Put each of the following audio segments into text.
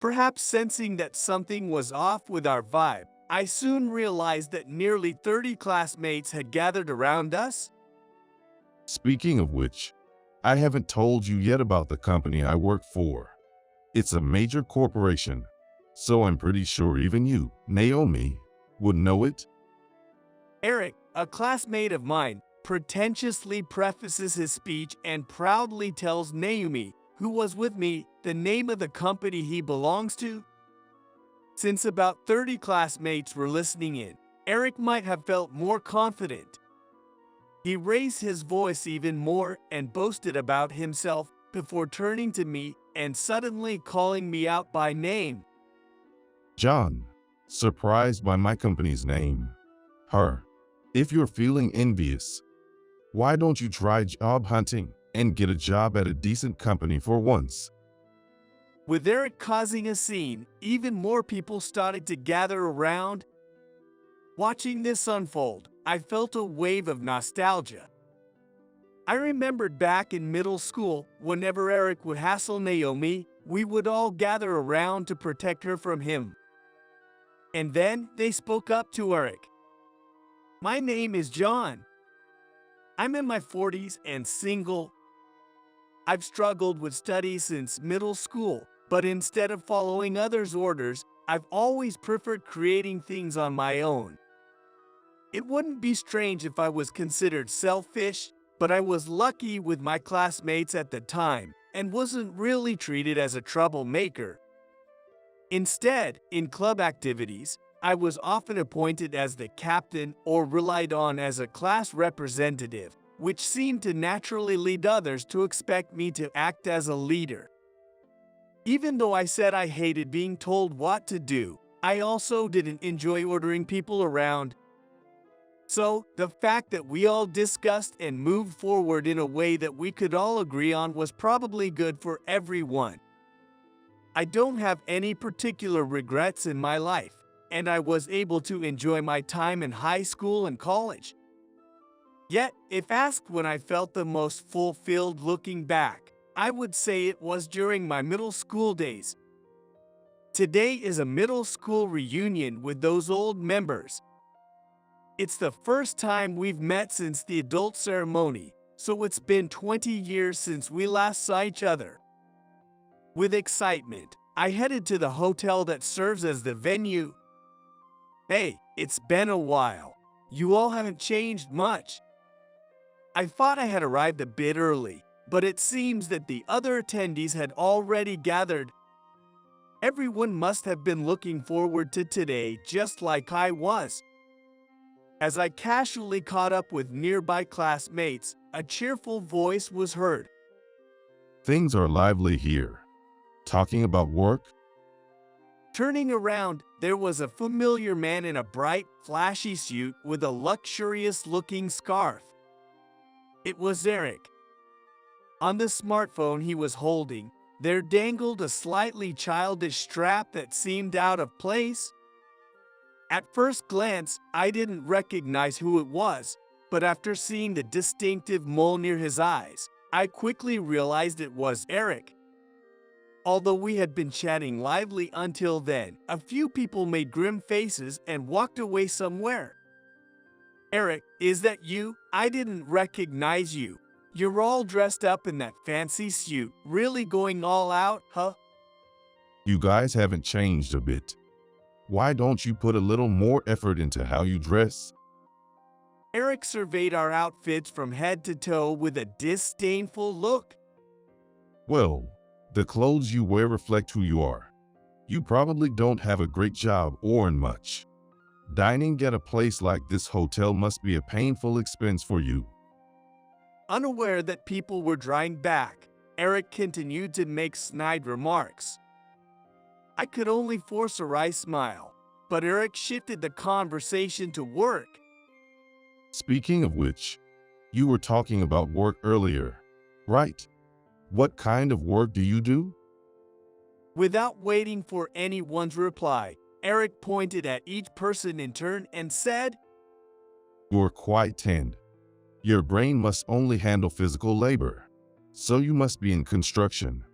Perhaps sensing that something was off with our vibe, I soon realized that nearly 30 classmates had gathered around us. Speaking of which, I haven't told you yet about the company I work for. It's a major corporation, so I'm pretty sure even you, Naomi, would know it. Eric, a classmate of mine, pretentiously prefaces his speech and proudly tells Naomi, who was with me, the name of the company he belongs to. Since about 30 classmates were listening in, Eric might have felt more confident. He raised his voice even more and boasted about himself before turning to me and suddenly calling me out by name. John, surprised by my company's name. Her. If you're feeling envious, why don't you try job hunting and get a job at a decent company for once? With Eric causing a scene, even more people started to gather around. Watching this unfold, I felt a wave of nostalgia. I remembered back in middle school, whenever Eric would hassle Naomi, we would all gather around to protect her from him. And then they spoke up to Eric. My name is John. I'm in my 40s and single. I've struggled with studies since middle school, but instead of following others' orders, I've always preferred creating things on my own. It wouldn't be strange if I was considered selfish, but I was lucky with my classmates at the time and wasn't really treated as a troublemaker. Instead, in club activities, I was often appointed as the captain or relied on as a class representative, which seemed to naturally lead others to expect me to act as a leader. Even though I said I hated being told what to do, I also didn't enjoy ordering people around. So, the fact that we all discussed and moved forward in a way that we could all agree on was probably good for everyone. I don't have any particular regrets in my life, and I was able to enjoy my time in high school and college. Yet, if asked when I felt the most fulfilled looking back, I would say it was during my middle school days. Today is a middle school reunion with those old members. It's the first time we've met since the adult ceremony, so it's been 20 years since we last saw each other. With excitement, I headed to the hotel that serves as the venue. Hey, it's been a while. You all haven't changed much. I thought I had arrived a bit early, but it seems that the other attendees had already gathered. Everyone must have been looking forward to today just like I was. As I casually caught up with nearby classmates, a cheerful voice was heard. Things are lively here. Talking about work? Turning around, there was a familiar man in a bright, flashy suit with a luxurious-looking scarf. It was Eric. On the smartphone he was holding, there dangled a slightly childish strap that seemed out of place. At first glance, I didn't recognize who it was, but after seeing the distinctive mole near his eyes, I quickly realized it was Eric. Although we had been chatting lively until then, a few people made grim faces and walked away somewhere. Eric, is that you? I didn't recognize you. You're all dressed up in that fancy suit, really going all out, huh? You guys haven't changed a bit. Why don't you put a little more effort into how you dress? Eric surveyed our outfits from head to toe with a disdainful look. Well, the clothes you wear reflect who you are. You probably don't have a great job or earn much. Dining at a place like this hotel must be a painful expense for you. Unaware that people were drawing back, Eric continued to make snide remarks. I could only force a wry smile, but Eric shifted the conversation to work. Speaking of which, you were talking about work earlier, right? What kind of work do you do? Without waiting for anyone's reply, Eric pointed at each person in turn and said, You're quite tanned. Your brain must only handle physical labor, so you must be in construction.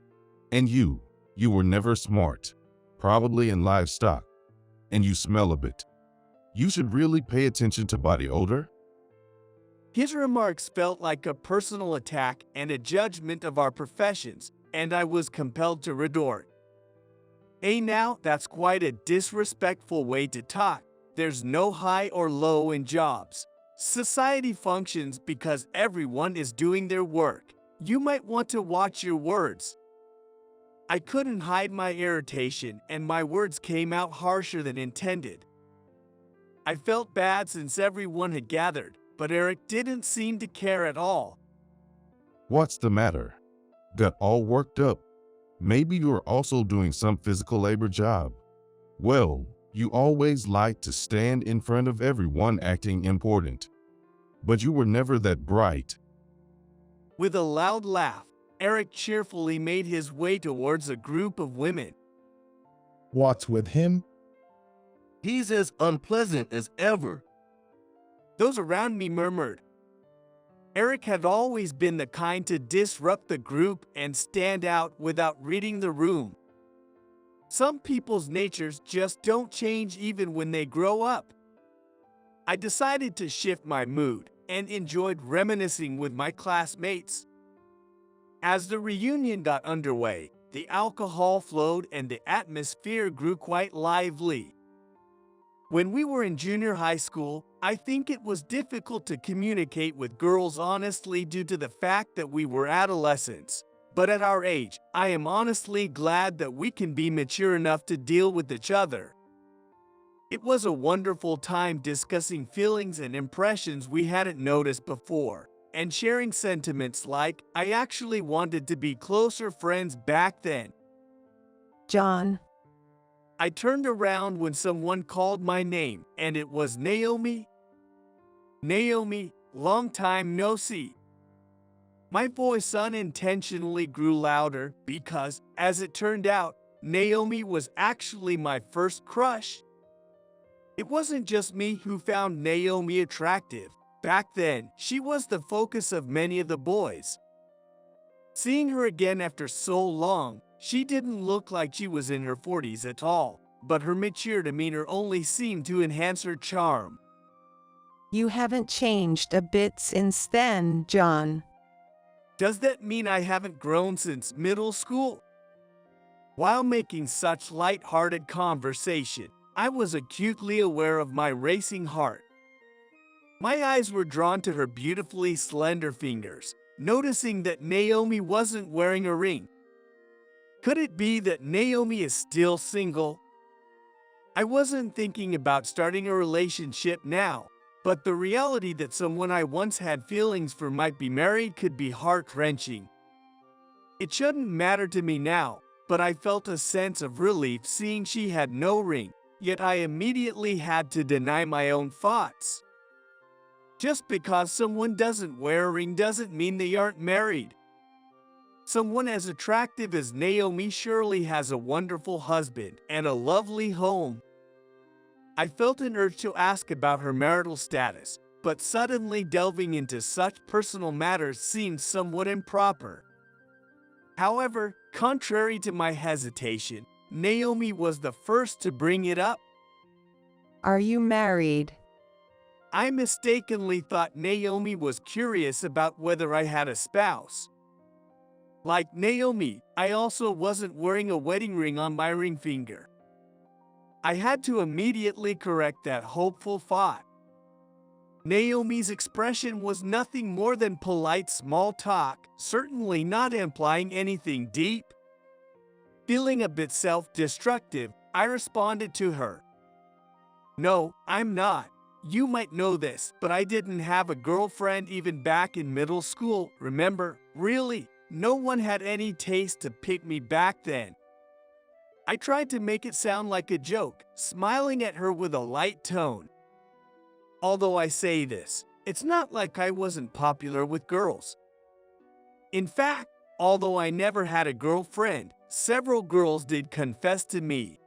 And you were never smart. probably in livestock, and you smell a bit. You should really pay attention to body odor. His remarks felt like a personal attack and a judgment of our professions, and I was compelled to retort. Hey now, that's quite a disrespectful way to talk. There's no high or low in jobs. Society functions because everyone is doing their work. You might want to watch your words. I couldn't hide my irritation, and my words came out harsher than intended. I felt bad since everyone had gathered, but Eric didn't seem to care at all. What's the matter? Got all worked up? Maybe you're also doing some physical labor job. Well, you always like to stand in front of everyone acting important. But you were never that bright. With a loud laugh, Eric cheerfully made his way towards a group of women. What's with him? He's as unpleasant as ever. Those around me murmured. Eric had always been the kind to disrupt the group and stand out without reading the room. Some people's natures just don't change even when they grow up. I decided to shift my mood and enjoyed reminiscing with my classmates. As the reunion got underway, the alcohol flowed and the atmosphere grew quite lively. When we were in junior high school, I think it was difficult to communicate with girls honestly due to the fact that we were adolescents. But at our age, I am honestly glad that we can be mature enough to deal with each other. It was a wonderful time discussing feelings and impressions we hadn't noticed before, and sharing sentiments like, I actually wanted to be closer friends back then. John. I turned around when someone called my name, and it was Naomi. Naomi, long time no see. My voice unintentionally grew louder because, as it turned out, Naomi was actually my first crush. It wasn't just me who found Naomi attractive. Back then, she was the focus of many of the boys. Seeing her again after so long, she didn't look like she was in her 40s at all, but her mature demeanor only seemed to enhance her charm. You haven't changed a bit since then, John. Does that mean I haven't grown since middle school? While making such light-hearted conversation, I was acutely aware of my racing heart. My eyes were drawn to her beautifully slender fingers, noticing that Naomi wasn't wearing a ring. Could it be that Naomi is still single? I wasn't thinking about starting a relationship now, but the reality that someone I once had feelings for might be married could be heart-wrenching. It shouldn't matter to me now, but I felt a sense of relief seeing she had no ring, yet I immediately had to deny my own thoughts. Just because someone doesn't wear a ring doesn't mean they aren't married. Someone as attractive as Naomi surely has a wonderful husband and a lovely home. I felt an urge to ask about her marital status, but suddenly delving into such personal matters seemed somewhat improper. However, contrary to my hesitation, Naomi was the first to bring it up. Are you married? I mistakenly thought Naomi was curious about whether I had a spouse. Like Naomi, I also wasn't wearing a wedding ring on my ring finger. I had to immediately correct that hopeful thought. Naomi's expression was nothing more than polite small talk, certainly not implying anything deep. Feeling a bit self-destructive, I responded to her. No, I'm not. You might know this, but I didn't have a girlfriend even back in middle school, remember? Really, no one had any taste to pick me back then. I tried to make it sound like a joke, smiling at her with a light tone. Although I say this, it's not like I wasn't popular with girls. In fact, although I never had a girlfriend, several girls did confess to me.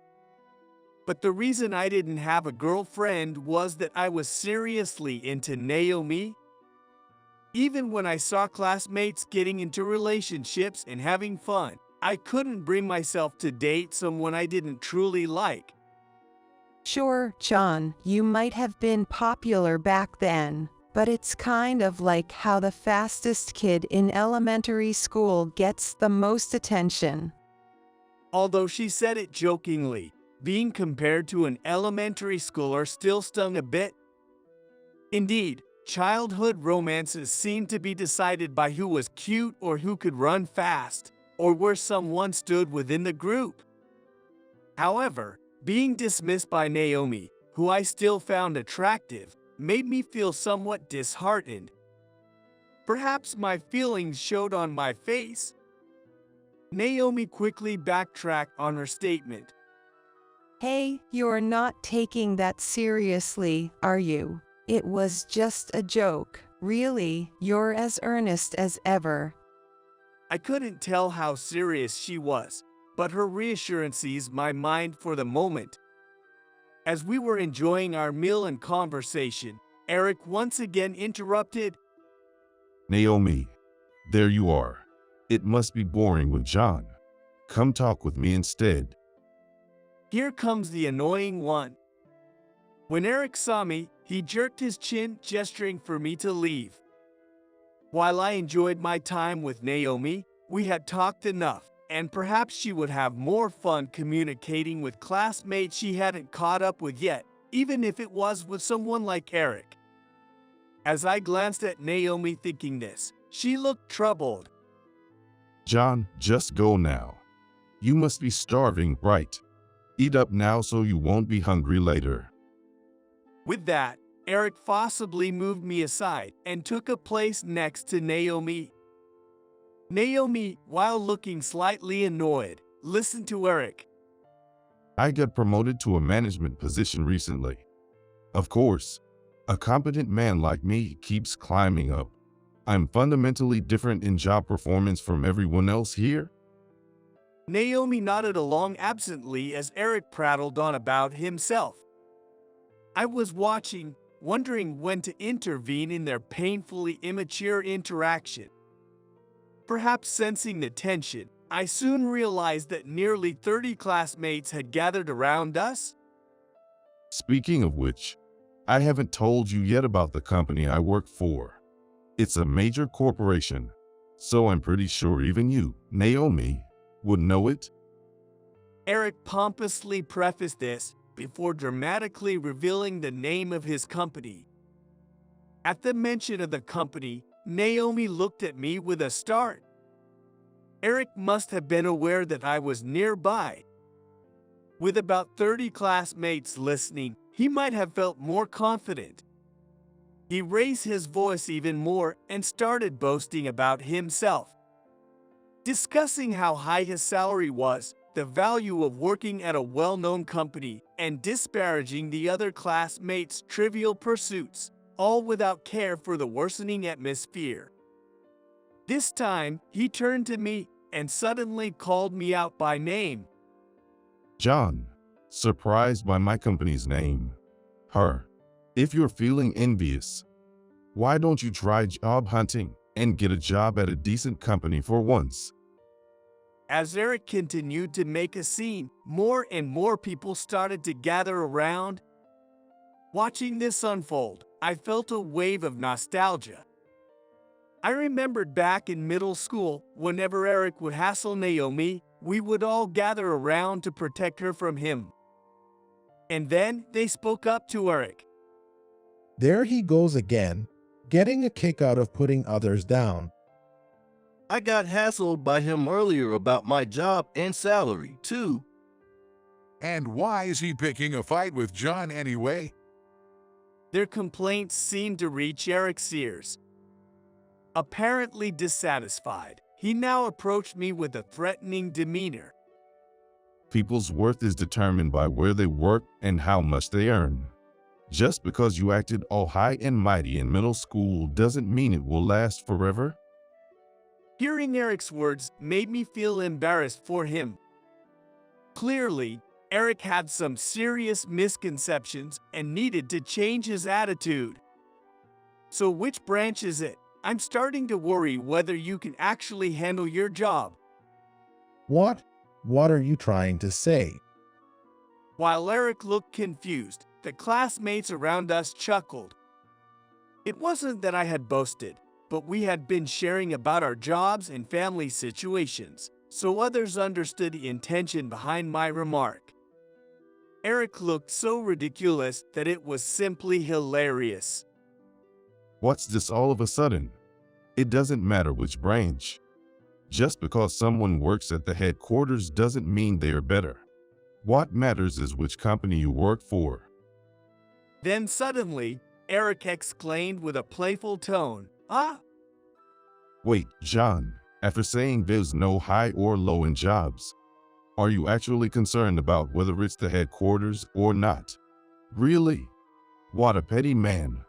But the reason I didn't have a girlfriend was that I was seriously into Naomi. Even when I saw classmates getting into relationships and having fun, I couldn't bring myself to date someone I didn't truly like. Sure, John, you might have been popular back then, but it's kind of like how the fastest kid in elementary school gets the most attention. Although she said it jokingly, being compared to an elementary schooler still stung a bit. Indeed, childhood romances seemed to be decided by who was cute or who could run fast, or where someone stood within the group. However, being dismissed by Naomi, who I still found attractive, made me feel somewhat disheartened. Perhaps my feelings showed on my face. Naomi quickly backtracked on her statement. Hey, you're not taking that seriously, are you? It was just a joke. Really, you're as earnest as ever. I couldn't tell how serious she was, but her reassurance eased my mind for the moment. As we were enjoying our meal and conversation, Eric once again interrupted. Naomi, there you are. It must be boring with John. Come talk with me instead. Here comes the annoying one. When Eric saw me, he jerked his chin, gesturing for me to leave. While I enjoyed my time with Naomi, we had talked enough, and perhaps she would have more fun communicating with classmates she hadn't caught up with yet, even if it was with someone like Eric. As I glanced at Naomi thinking this, she looked troubled. John, just go now. You must be starving, right? Eat up now so you won't be hungry later. With that, Eric forcibly moved me aside and took a place next to Naomi. Naomi, while looking slightly annoyed, listened to Eric. I got promoted to a management position recently. Of course, a competent man like me keeps climbing up. I'm fundamentally different in job performance from everyone else here. Naomi nodded along absently as Eric prattled on about himself. I was watching, wondering when to intervene in their painfully immature interaction. Perhaps sensing the tension, I soon realized that nearly 30 classmates had gathered around us. Speaking of which, I haven't told you yet about the company I work for. It's a major corporation, so I'm pretty sure even you, Naomi, would know it. Eric pompously prefaced this before dramatically revealing the name of his company. At the mention of the company, Naomi looked at me with a start. Eric must have been aware that I was nearby. With about 30 classmates listening, he might have felt more confident. He raised his voice even more and started boasting about himself, discussing how high his salary was, the value of working at a well-known company, and disparaging the other classmates' trivial pursuits, all without care for the worsening atmosphere. This time, he turned to me and suddenly called me out by name. John, surprised by my company's name. Her. If you're feeling envious, why don't you try job hunting and get a job at a decent company for once? As Eric continued to make a scene, more and more people started to gather around. Watching this unfold, I felt a wave of nostalgia. I remembered back in middle school, whenever Eric would hassle Naomi, we would all gather around to protect her from him. And then they spoke up to Eric. There he goes again, getting a kick out of putting others down. I got hassled by him earlier about my job and salary, too. And why is he picking a fight with John anyway? Their complaints seemed to reach Eric's ears. Apparently dissatisfied, he now approached me with a threatening demeanor. People's worth is determined by where they work and how much they earn. Just because you acted all high and mighty in middle school doesn't mean it will last forever. Hearing Eric's words made me feel embarrassed for him. Clearly, Eric had some serious misconceptions and needed to change his attitude. So which branch is it? I'm starting to worry whether you can actually handle your job. What? What are you trying to say? While Eric looked confused, the classmates around us chuckled. It wasn't that I had boasted, but we had been sharing about our jobs and family situations, so others understood the intention behind my remark. Eric looked so ridiculous that it was simply hilarious. What's this all of a sudden? It doesn't matter which branch. Just because someone works at the headquarters doesn't mean they are better. What matters is which company you work for. Then suddenly, Eric exclaimed with a playful tone, "Ah!" Wait, John, after saying there's no high or low in jobs, are you actually concerned about whether it's the headquarters or not? Really? What a petty man.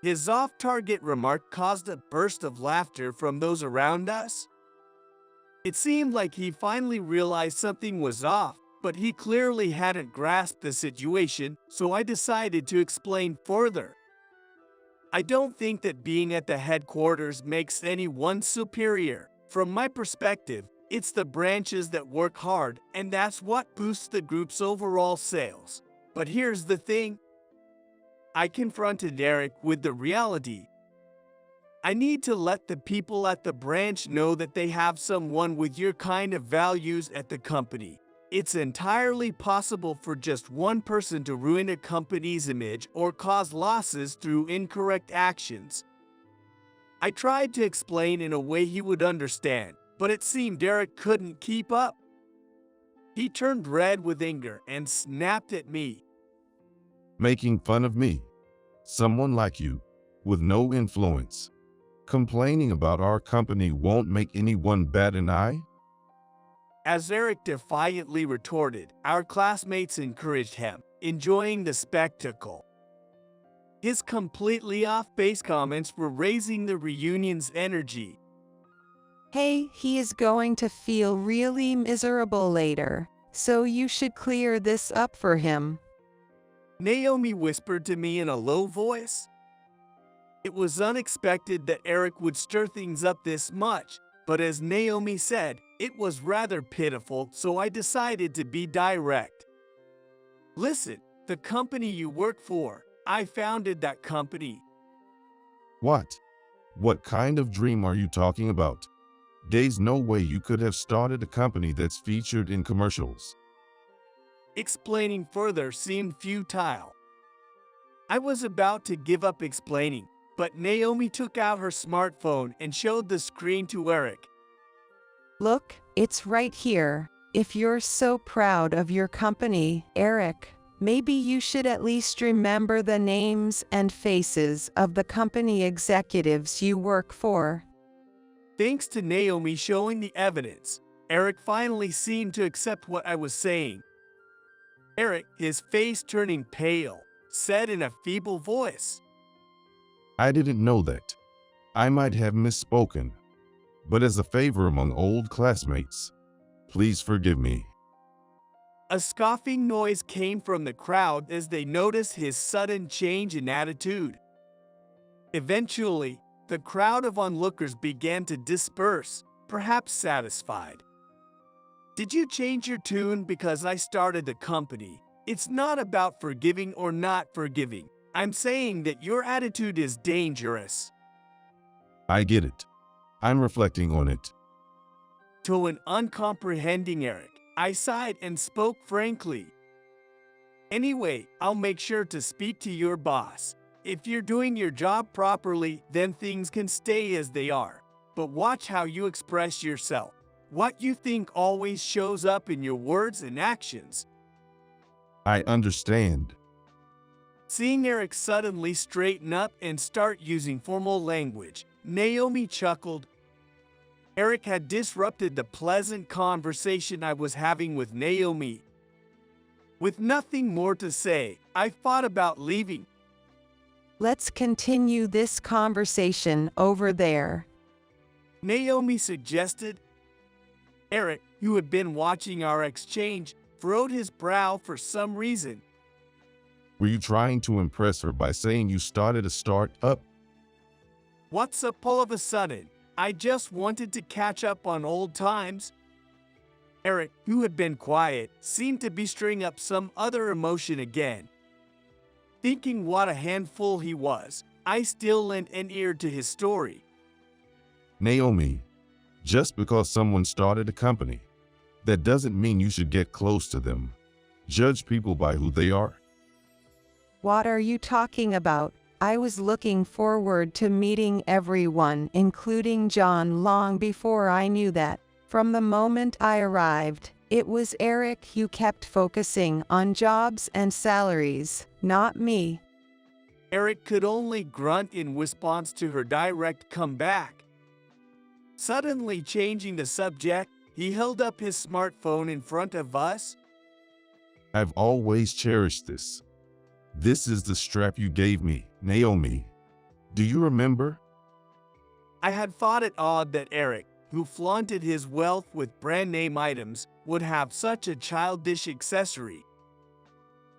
His off-target remark caused a burst of laughter from those around us. It seemed like he finally realized something was off, but he clearly hadn't grasped the situation, so I decided to explain further. I don't think that being at the headquarters makes anyone superior. From my perspective, it's the branches that work hard, and that's what boosts the group's overall sales. But here's the thing. I confronted Eric with the reality. I need to let the people at the branch know that they have someone with your kind of values at the company. It's entirely possible for just one person to ruin a company's image or cause losses through incorrect actions. I tried to explain in a way he would understand, but it seemed Eric couldn't keep up. He turned red with anger and snapped at me. Making fun of me, someone like you, with no influence. Complaining about our company won't make anyone bat an eye? As Eric defiantly retorted, our classmates encouraged him, enjoying the spectacle. His completely off-base comments were raising the reunion's energy. Hey, he is going to feel really miserable later, so you should clear this up for him. Naomi whispered to me in a low voice. It was unexpected that Eric would stir things up this much, but as Naomi said, it was rather pitiful, so I decided to be direct. Listen, the company you work for, I founded that company. What? What kind of dream are you talking about? There's no way you could have started a company that's featured in commercials. Explaining further seemed futile. I was about to give up explaining, but Naomi took out her smartphone and showed the screen to Eric. Look, it's right here. If you're so proud of your company, Eric, maybe you should at least remember the names and faces of the company executives you work for. Thanks to Naomi showing the evidence, Eric finally seemed to accept what I was saying. Eric, his face turning pale, said in a feeble voice, I didn't know that. I might have misspoken. But as a favor among old classmates, please forgive me. A scoffing noise came from the crowd as they noticed his sudden change in attitude. Eventually, the crowd of onlookers began to disperse, perhaps satisfied. Did you change your tune because I started the company? It's not about forgiving or not forgiving. I'm saying that your attitude is dangerous. I get it. I'm reflecting on it. To an uncomprehending Eric, I sighed and spoke frankly. Anyway, I'll make sure to speak to your boss. If you're doing your job properly, then things can stay as they are. But watch how you express yourself. What you think always shows up in your words and actions. I understand. Seeing Eric suddenly straighten up and start using formal language, Naomi chuckled. Eric had disrupted the pleasant conversation I was having with Naomi. With nothing more to say, I thought about leaving. Let's continue this conversation over there. Naomi suggested. Eric, who had been watching our exchange, furrowed his brow for some reason. Were you trying to impress her by saying you started a startup? What's up all of a sudden? I just wanted to catch up on old times. Eric, who had been quiet, seemed to be stirring up some other emotion again. Thinking what a handful he was, I still lent an ear to his story. Naomi, just because someone started a company, that doesn't mean you should get close to them. Judge people by who they are. What are you talking about? I was looking forward to meeting everyone, including John, long before I knew that. From the moment I arrived, it was Eric who kept focusing on jobs and salaries, not me. Eric could only grunt in response to her direct comeback. Suddenly changing the subject, he held up his smartphone in front of us. I've always cherished this. This is the strap you gave me, Naomi. Do you remember? I had thought it odd that Eric, who flaunted his wealth with brand name items, would have such a childish accessory.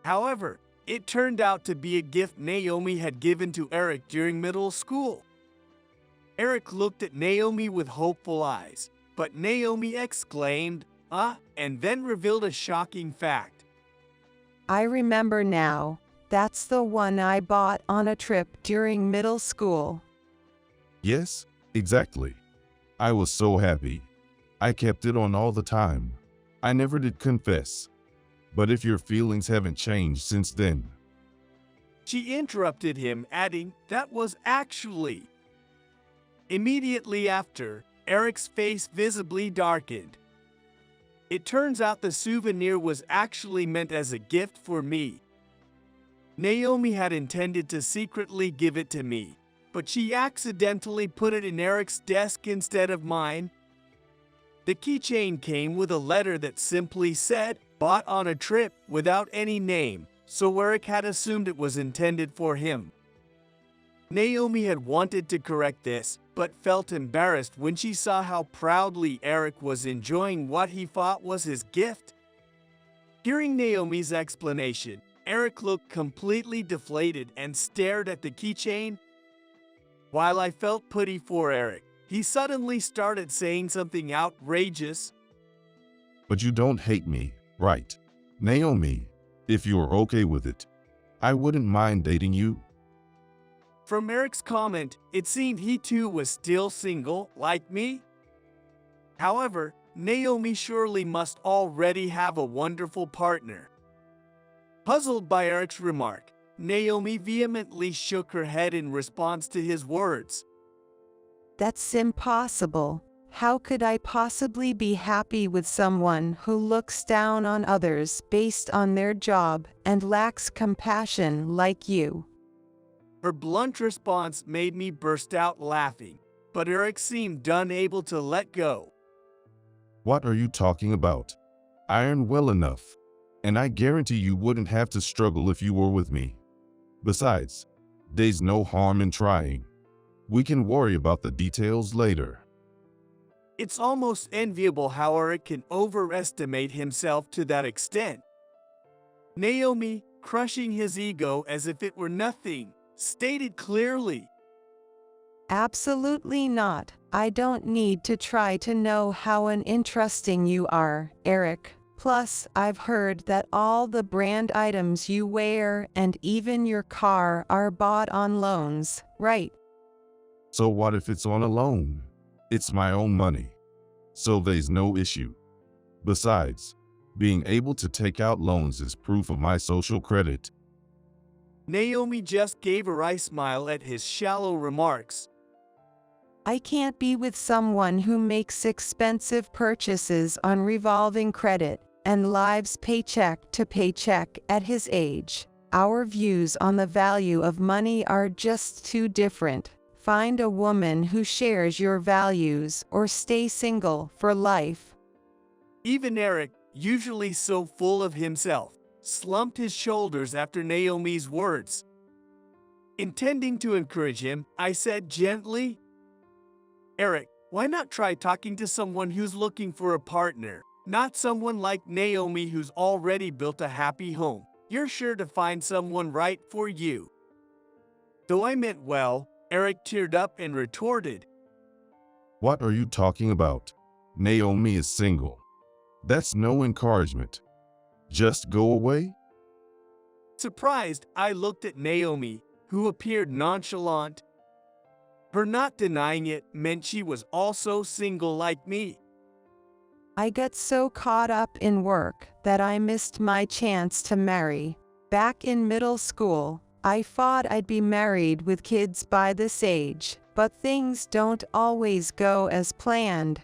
However, it turned out to be a gift Naomi had given to Eric during middle school. Eric looked at Naomi with hopeful eyes, but Naomi exclaimed, and then revealed a shocking fact. I remember now. That's the one I bought on a trip during middle school. Yes, exactly. I was so happy. I kept it on all the time. I never did confess. But if your feelings haven't changed since then. She interrupted him, adding, that was actually. Immediately after, Eric's face visibly darkened. It turns out the souvenir was actually meant as a gift for me. Naomi had intended to secretly give it to me, but she accidentally put it in Eric's desk instead of mine. The keychain came with a letter that simply said, bought on a trip, without any name, so Eric had assumed it was intended for him. Naomi had wanted to correct this, but felt embarrassed when she saw how proudly Eric was enjoying what he thought was his gift. Hearing Naomi's explanation, Eric looked completely deflated and stared at the keychain. While I felt pity for Eric, he suddenly started saying something outrageous. But you don't hate me, right? Naomi, if you're okay with it, I wouldn't mind dating you. From Eric's comment, it seemed he too was still single, like me. However, Naomi surely must already have a wonderful partner. Puzzled by Eric's remark, Naomi vehemently shook her head in response to his words. That's impossible. How could I possibly be happy with someone who looks down on others based on their job and lacks compassion like you? Her blunt response made me burst out laughing, but Eric seemed unable to let go. What are you talking about? I earn well enough, and I guarantee you wouldn't have to struggle if you were with me. Besides, there's no harm in trying. We can worry about the details later. It's almost enviable how Eric can overestimate himself to that extent. Naomi, crushing his ego as if it were nothing, stated clearly. Absolutely not. I don't need to try to know how uninteresting you are, Eric. Plus, I've heard that all the brand items you wear and even your car are bought on loans, right? So what if it's on a loan? It's my own money, so there's no issue. Besides, being able to take out loans is proof of my social credit. Naomi just gave a wry smile at his shallow remarks. I can't be with someone who makes expensive purchases on revolving credit and lives paycheck to paycheck at his age. Our views on the value of money are just too different. Find a woman who shares your values or stay single for life. Even Eric, usually so full of himself, slumped his shoulders after Naomi's words. Intending to encourage him, I said gently, Eric, why not try talking to someone who's looking for a partner, not someone like Naomi who's already built a happy home. You're sure to find someone right for you. Though I meant well, Eric teared up and retorted, What are you talking about? Naomi is single. That's no encouragement. Just go away? Surprised, I looked at Naomi, who appeared nonchalant. Her not denying it meant she was also single like me. I got so caught up in work that I missed my chance to marry. Back in middle school, I thought I'd be married with kids by this age, but things don't always go as planned.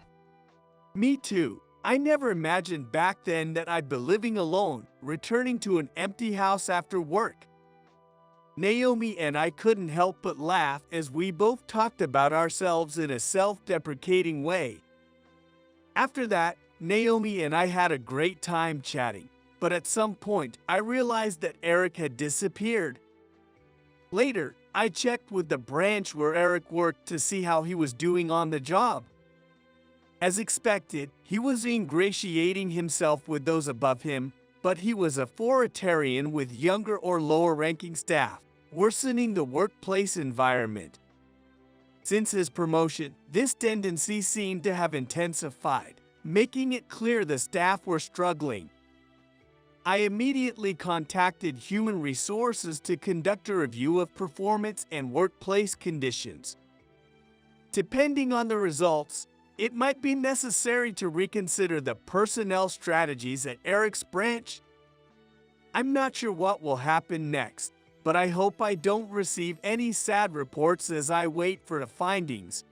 Me too. I never imagined back then that I'd be living alone, returning to an empty house after work. Naomi and I couldn't help but laugh as we both talked about ourselves in a self-deprecating way. After that, Naomi and I had a great time chatting, but at some point I realized that Eric had disappeared. Later, I checked with the branch where Eric worked to see how he was doing on the job. As expected, he was ingratiating himself with those above him, but he was authoritarian with younger or lower-ranking staff, worsening the workplace environment. Since his promotion, this tendency seemed to have intensified, making it clear the staff were struggling. I immediately contacted Human Resources to conduct a review of performance and workplace conditions. Depending on the results, it might be necessary to reconsider the personnel strategies at Eric's branch. I'm not sure what will happen next, but I hope I don't receive any sad reports as I wait for the findings.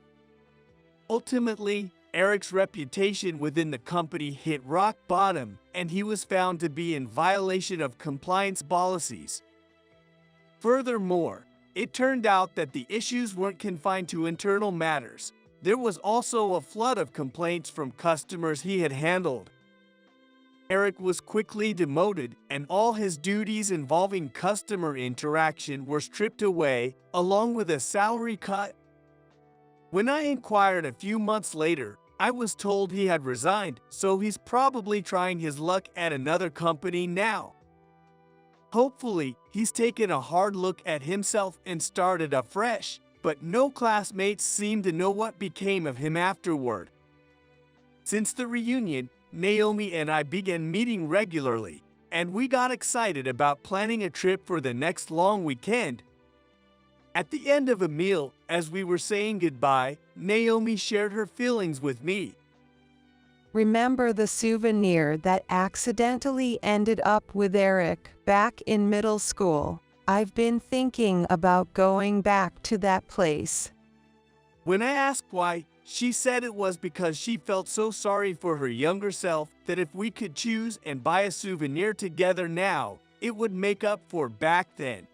Ultimately, Eric's reputation within the company hit rock bottom, and he was found to be in violation of compliance policies. Furthermore, it turned out that the issues weren't confined to internal matters. There was also a flood of complaints from customers he had handled. Eric was quickly demoted, and all his duties involving customer interaction were stripped away, along with a salary cut. When I inquired a few months later, I was told he had resigned, so he's probably trying his luck at another company now. Hopefully, he's taken a hard look at himself and started afresh, but no classmates seem to know what became of him afterward. Since the reunion, Naomi and I began meeting regularly, and we got excited about planning a trip for the next long weekend. At the end of a meal, as we were saying goodbye, Naomi shared her feelings with me. Remember the souvenir that accidentally ended up with Eric back in middle school? I've been thinking about going back to that place. When I asked why, she said it was because she felt so sorry for her younger self that if we could choose and buy a souvenir together now, it would make up for back then.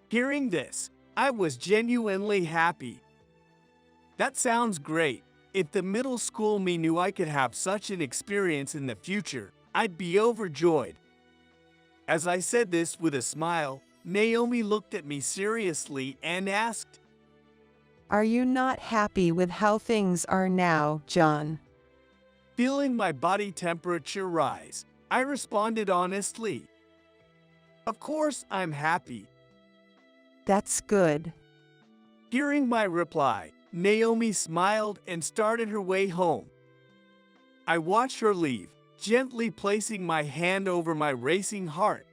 Hearing this, I was genuinely happy. That sounds great. If the middle school me knew I could have such an experience in the future, I'd be overjoyed. As I said this with a smile, Naomi looked at me seriously and asked, Are you not happy with how things are now, John? Feeling my body temperature rise, I responded honestly. Of course I'm happy. That's good. Hearing my reply, Naomi smiled and started her way home. I watched her leave, gently placing my hand over my racing heart.